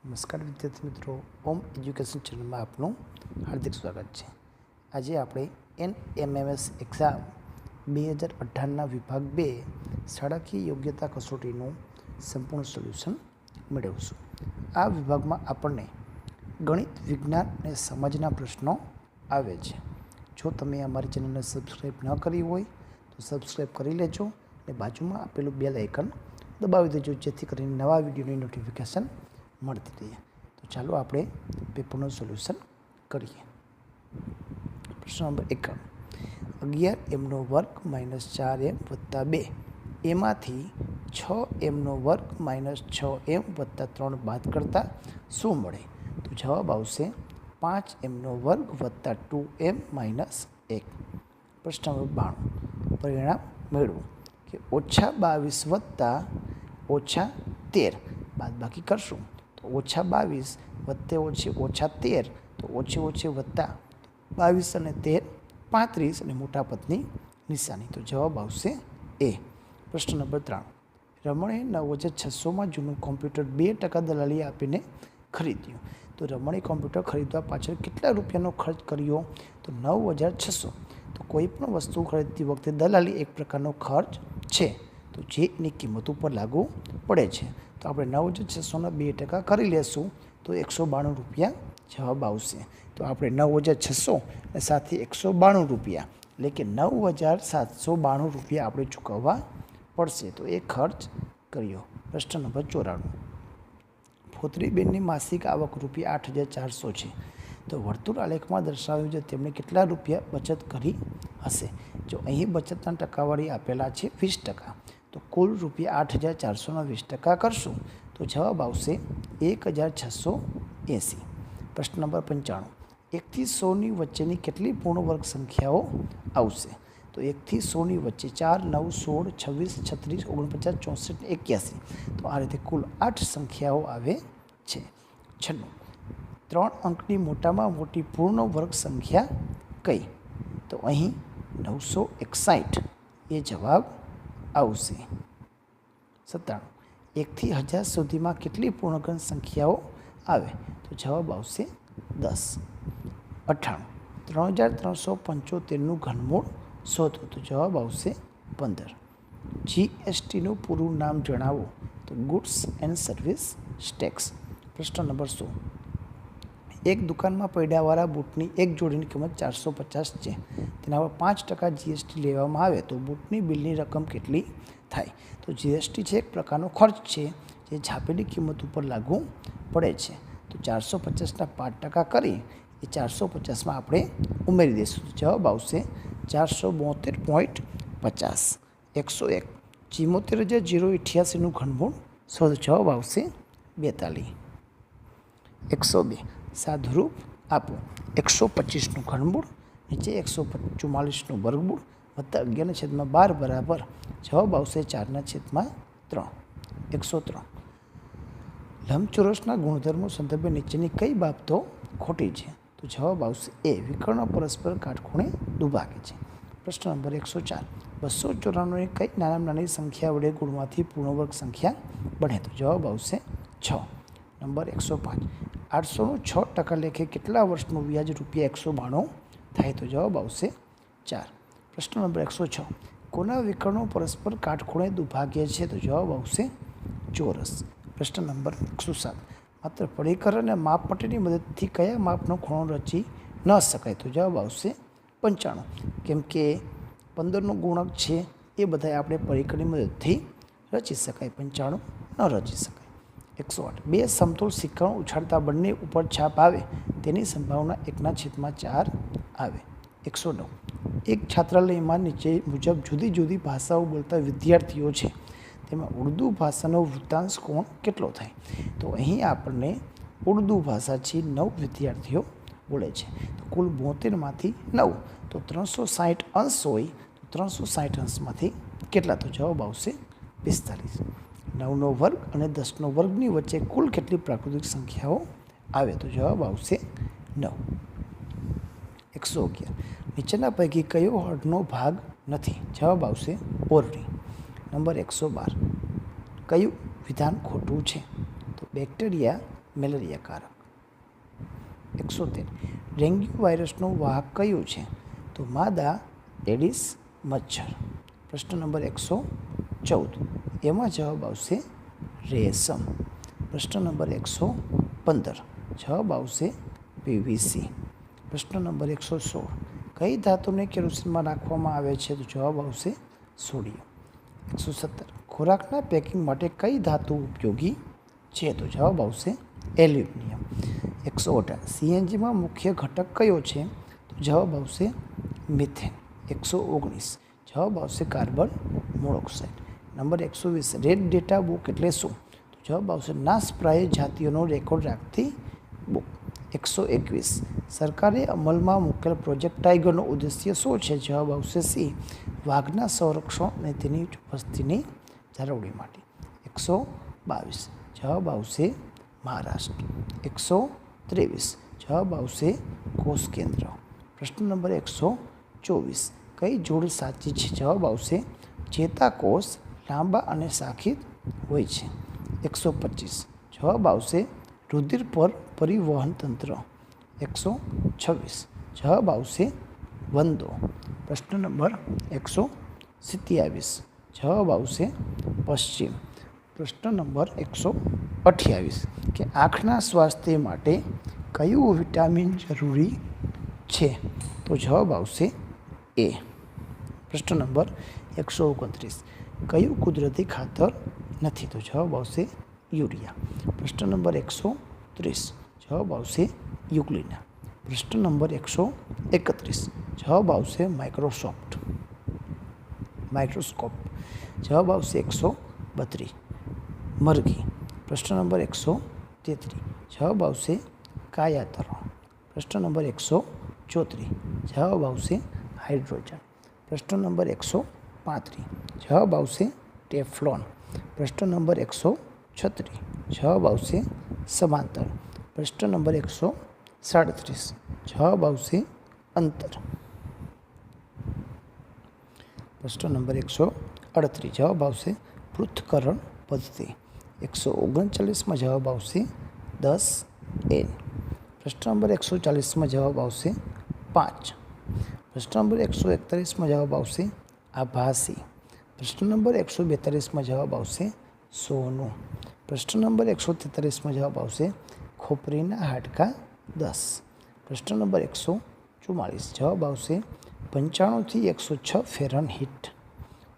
નમસ્કાર વિદ્યાર્થી મિત્રો, ઓમ એજ્યુકેશન ચેનલમાં આપનું હાર્દિક સ્વાગત છે. આજે આપણે NMMS એક્ઝામ 2018ના વિભાગ 2 શાળાકીય યોગ્યતા કસોટીનું સંપૂર્ણ સોલ્યુશન મેળવીશું. આ વિભાગમાં આપણને ગણિત, વિજ્ઞાન અને સમાજના પ્રશ્નો આવે છે. જો તમે અમારી ચેનલને સબસ્ક્રાઈબ ન કરી હોય તો સબસ્ક્રાઈબ કરી લેજો અને બાજુમાં આપેલું બેલ આઇકન દબાવી દેજો, જેથી કરીને નવા વિડીયોની નોટિફિકેશન મળતી રહીએ. તો ચાલો આપણે પેપરનું સોલ્યુશન કરીએ. પ્રશ્ન નંબર 51, 11m² - 4m + 2 એમાંથી 6m² - 6m + 3 બાદ કરતા શું મળે? તો જવાબ આવશે 5m² + 2m - 1. પ્રશ્ન નંબર 92, પરિણામ મેળવો કે -22 + -13 બાદબાકી કરશું તો -22 + -13 તો ઓછી વત્તા 22 અને 13 35 અને મોટા પદની નિશાની. તો જવાબ આવશે એ. પ્રશ્ન નંબર 93, રમણે 9600માં જૂનું કોમ્પ્યુટર 2% દલાલી આપીને ખરીદ્યું. તો રમણે કોમ્પ્યુટર ખરીદવા પાછળ કેટલા રૂપિયાનો ખર્ચ કર્યો? તો 9600. તો કોઈ પણ વસ્તુ ખરીદતી વખતે દલાલી એક પ્રકારનો ખર્ચ છે, તો જે એની કિંમત ઉપર લાગુ પડે છે. તો આપણે 9600ના 2% કરી લેશું તો 192 રૂપિયા જવાબ આવશે. તો આપણે 9600 અને સાથે 192 રૂપિયા એટલે કે 9792 રૂપિયા આપણે ચૂકવવા પડશે. તો એ ખર્ચ કર્યો. પ્રશ્ન નંબર 94, ફોતરીબેનની માસિક આવક ₹8400 છે. તો વર્તુળ આલેખમાં દર્શાવ્યું છે તેમણે કેટલા રૂપિયા બચત કરી હશે? જો અહીં બચતના ટકાવારી આપેલા છે 20%, તો કુલ ₹8400ના 20% કરશું તો જવાબ આવશે 1680. પ્રશ્ન નંબર 95, 1 થી 100ની વચ્ચેની કેટલી પૂર્ણ વર્ગ સંખ્યાઓ આવશે? તો 1 થી 100ની વચ્ચે 4, 9, 16, 26, 36, 49, 64, 81. તો આ રીતે કુલ 8 સંખ્યાઓ આવે છે. 96, 3 અંકની મોટામાં મોટી પૂર્ણ વર્ગ સંખ્યા કઈ? તો અહીં 961 એ જવાબ આવશે. 97, 1 થી 1000 સુધીમાં કેટલી પૂર્ણગણ સંખ્યાઓ આવે? તો જવાબ આવશે 10. 98, 3375નું ઘનમૂળ શોધો. તો જવાબ આવશે 15. GSTનું પૂરું નામ જણાવો. તો ગુડ્સ એન્ડ સર્વિસ ટેક્સ. પ્રશ્ન નંબર 100, એક દુકાનમાં પૈડાવાળા બૂટની એક જોડીની કિંમત 450 છે. તેના પર 5% GST લેવામાં આવે તો બૂટની બિલની રકમ કેટલી થાય? તો GST છે એક પ્રકારનો ખર્ચ છે જે છાપેલી કિંમત ઉપર લાગુ પડે છે. તો 450ના 5% કરી એ 450માં આપણે ઉમેરી દઈશું. જવાબ આવશે 472.50. 101, 74,088નું ઘનમૂળ શોધો. જવાબ આવશે 42. 102, સાદુરૂપ આપો. 125નું ઘનમૂળ નીચે 144નું વર્ગમૂળ વત્તા 11/12 બરાબર જવાબ આવશે 4/3. 103, લંબચોરસના ગુણધર્મો સંદર્ભે નીચેની કઈ બાબતો ખોટી છે? તો જવાબ આવશે એ. વિકર્ણો પરસ્પર કાટખૂણે દુભાગે છે. પ્રશ્ન નંબર 104, 294ની કઈ નાની સંખ્યા વડે ગુણવાથી પૂર્ણવર્ગ સંખ્યા બને? તો જવાબ આવશે 6. નંબર 105, 800નું 6% લેખે કેટલા વર્ષનું વ્યાજ ₹192 થાય? તો જવાબ આવશે 4. પ્રશ્ન નંબર 106, કોના વિકર્ણો પરસ્પર કાટખૂણે દુભાગે છે? તો જવાબ આવશે ચોરસ. પ્રશ્ન નંબર 107, માત્ર પરિકર અને માપપટ્ટીની મદદથી કયા માપનો ખૂણો રચી ન શકાય? તો જવાબ આવશે 95. કેમ કે 15નો ગુણક છે એ બધા આપણે પરિકરની મદદથી રચી શકાય, 95 ન રચી શકાય. 108, બે સમતોલ સિક્કાઓ ઉછાળતા બંને ઉપર છાપ આવે તેની સંભાવના 1/4 આવે. 109, એક છાત્રાલયમાં નીચે મુજબ જુદી જુદી ભાષાઓ બોલતા વિદ્યાર્થીઓ છે, તેમાં ઉર્દુ ભાષાનો વૃત્તાંશ કોણ કેટલો થાય? તો અહીં આપણને ઉર્દુ ભાષા છે 9 વિદ્યાર્થીઓ બોલે છે, તો કુલ 72માંથી 9, તો 360 અંશ હોય તો 360 અંશમાંથી કેટલા? તો જવાબ આવશે 45. 9નો વર્ગ અને 10નો વર્ગની વચ્ચે કુલ કેટલી પ્રાકૃતિક સંખ્યાઓ આવે? તો જવાબ આવશે 9. 111, નીચેના પૈકી કયો હળનો ભાગ નથી? જવાબ આવશે ઓરડી. નંબર 112, કયું વિધાન ખોટું છે? તો બેક્ટેરિયા મેલેરિયાકારક. 113. ડેન્ગ્યુ વાયરસનો વાહક કયો છે? તો માદા, એડિસ, મચ્છર. પ્રશ્ન નંબર 114. એમાં જવાબ આવશે રેશમ. પ્રશ્ન નંબર 115. જવાબ આવશે પીવીસી. પ્રશ્ન નંબર 116. કઈ ધાતુને કેરોસીનમાં નાખવામાં આવે છે? તો જવાબ આવશે સોડિયમ. 117. ખોરાકના પેકિંગ માટે કઈ ધાતુ ઉપયોગી છે? તો જવાબ આવશે એલ્યુમિનિયમ. 118. સીએનજીમાં મુખ્ય ઘટક કયો છે? તો જવાબ આવશે મિથેન. 119. જવાબ આવશે carbon monoxide. Number 120. Red data book એટલે શું? તો જવાબ આવશે નાશપ્રાય જાતિઓનો રેકોર્ડ રાખતી બુક. 121. સરકારે અમલમાં મૂકેલ પ્રોજેક્ટ ટાઈગરનો ઉદ્દેશ્ય શું છે? જવાબ આવશે સી. વાઘના સંરક્ષણ અને તેની વસ્તીની જાળવણી માટે. 122. જવાબ આવશે મહારાષ્ટ્ર. 123. જવાબ આવશે કોષ કેન્દ્ર. પ્રશ્ન નંબર 124. કઈ જોડ સાચી છે? જવાબ આવશે ચેતાકોષ લાંબા અને શાખિત હોય છે. 125. જવાબ આવશે રુધિર પર પરિવહન તંત્ર. 126. જવાબ આવશે વંદો. પ્રશ્ન નંબર 127. જવાબ આવશે પશ્ચિમ. પ્રશ્ન નંબર 128. કે આંખના સ્વાસ્થ્ય માટે કયું વિટામિન જરૂરી છે? તો જવાબ આવશે એ. પ્રશ્ન નંબર 129. કયું કુદરતી ખાતર નથી? તો જવાબ આવશે યુરિયા. પ્રશ્ન નંબર 130. જવાબ આવશે યુગ્લિના. પ્રશ્ન નંબર 131. જવાબ આવશે માઇક્રોસ્કોપ. જવાબ આવશે 132. મરઘી. પ્રશ્ન નંબર 133. જવાબ આવશે કાયાતરણ. પ્રશ્ન નંબર 134. જવાબ આવશે હાઇડ્રોજન. પ્રશ્ન નંબર 135. જવાબ આવશે ટેફલોન. પ્રશ્ન નંબર 136. જવાબ આવશે સમાંતર. પ્રશ્ન નંબર 137. જવાબ આવશે અંતર. પ્રશ્ન નંબર 138. જવાબ આવશે પૃથ્થકરણ પદ્ધતિ. 139માં જવાબ આવશે 10N. પ્રશ્ન નંબર 140માં જવાબ આવશે 5. પ્રશ્ન નંબર 141માં જવાબ આવશે આભાસી. પ્રશ્ન નંબર 142માં જવાબ આવશે સોનું. પ્રશ્ન નંબર 143માં જવાબ આવશે ખોપરીના હાડકાં 10. પ્રશ્ન નંબર 144. જવાબ આવશે 95 થી 106 ફેરનહીટ.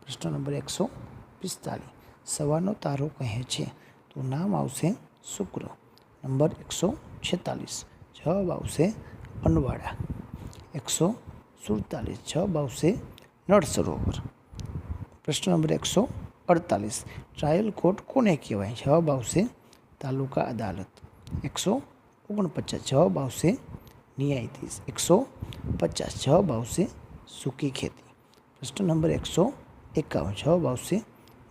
પ્રશ્ન નંબર 145. સવારનો તારો કહે છે? તો નામ આવશે શુક્ર. નંબર 146. જવાબ આવશે અનવાડા. 147. જવાબ આવશે નળ સરોવર. પ્રશ્ન નંબર 148. ટ્રાયલ કોર્ટ કોને કહેવાય? જવાબ આવશે તાલુકા અદાલત. 149. જવાબ આવશે ન્યાયાધીશ. 150. જવાબ આવશે સૂકી ખેતી. પ્રશ્ન નંબર 151. જવાબ આવશે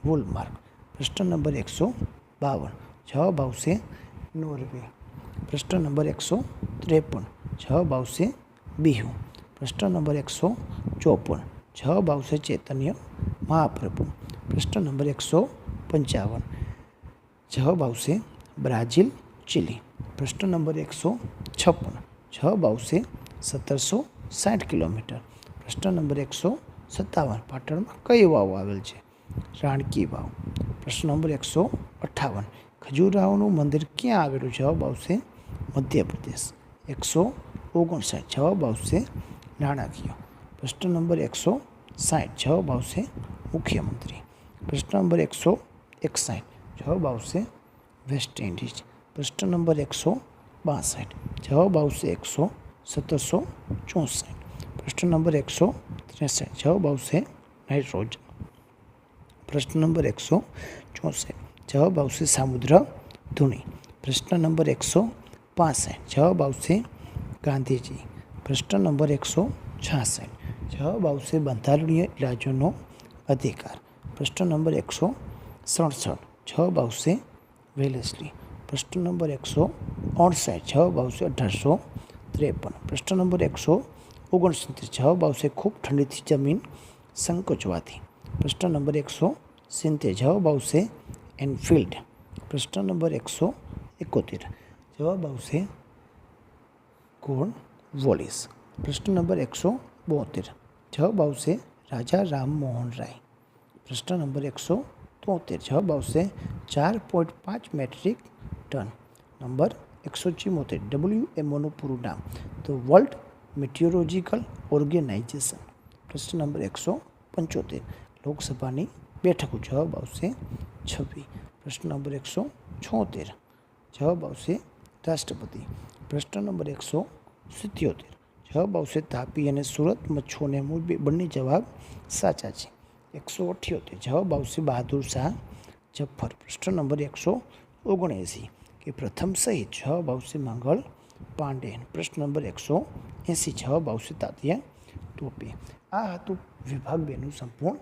વોલમાર્ક. પ્રશ્ન નંબર 152. જવાબ આવશે નોર્વે. પ્રશ્ન નંબર 153. જવાબ આવશે બિહુ. પ્રશ્ન નંબર 154. જવાબ આવશે ચૈતન્ય મહાપ્રભુ. પ્રશ્ન નંબર 155. જવાબ આવશે બ્રાઝિલ, ચીલી. પ્રશ્ન નંબર 156. જવાબ આવશે 1760 કિલોમીટર. પ્રશ્ન નંબર 157. પાટણમાં કઈ વાવ આવેલ છે? રાણકી વાવ. પ્રશ્ન નંબર 158. ખજુરાહોનું મંદિર ક્યાં આવેલું? જવાબ આવશે મધ્યપ્રદેશ. 159. જવાબ આવશે નાણાકીય. પ્રશ્ન નંબર 160. જવાબ આવશે મુખ્યમંત્રી. પ્રશ્ન નંબર 161. જવાબ આવશે વેસ્ટ ઇન્ડિઝ. પ્રશ્ન નંબર 162. જવાબ આવશે 1764. પ્રશ્ન નંબર 163. જવાબ આવશે નાઇટ્રોજન. પ્રશ્ન નંબર 164. જવાબ આવશે સામુદ્ર ધુની. પ્રશ્ન નંબર 165. જવાબ આવશે ગાંધીજી. પ્રશ્ન નંબર 166. જવાબ આવશે બંધારણીય ઇલાજોનો અધિકાર. પ્રશ્ન નંબર 167. જવાબ આવશે વેલેસ્લી. પ્રશ્ન નંબર 168. જવાબ આવશે 1853. પ્રશ્ન નંબર 169. જવાબ આવશે ખૂબ ઠંડીથી જમીન સંકોચવાથી. પ્રશ્ન નંબર 170. જવાબ આવશે એનફિલ્ડ. પ્રશ્ન નંબર 171. જવાબ આવશે કોર્નવોલિસ. પ્રશ્ન નંબર 172. જવાબ આવશે રાજા રામમોહન રાય. પ્રશ્ન નંબર 173. જવાબ આવશે 4.5 મેટ્રિક ટન. નંબર 174. WMOનું પૂરું નામ તો વર્લ્ડ મિટિયોરોલોજિકલ ઓર્ગેનાઇઝેશન. પ્રશ્ન નંબર 175. લોકસભાની બેઠકો. જવાબ આવશે 26. પ્રશ્ન નંબર 176. જવાબ આવશે રાષ્ટ્રપતિ. પ્રશ્ન નંબર 177. જવાબ આવશે તાપી અને સુરત. મચ્છુ અને મોરબી બંને જવાબ સાચા છે. 178. જવાબ આવશે બહાદુર શાહ જફર. પ્રશ્ન નંબર 179. કે પ્રથમ શહીદ. જવાબ આવશે મંગળ પાંડે. પ્રશ્ન નંબર 180. જવાબ આવશે તાત્યા ટોપે. આ હતું વિભાગ 2નું સંપૂર્ણ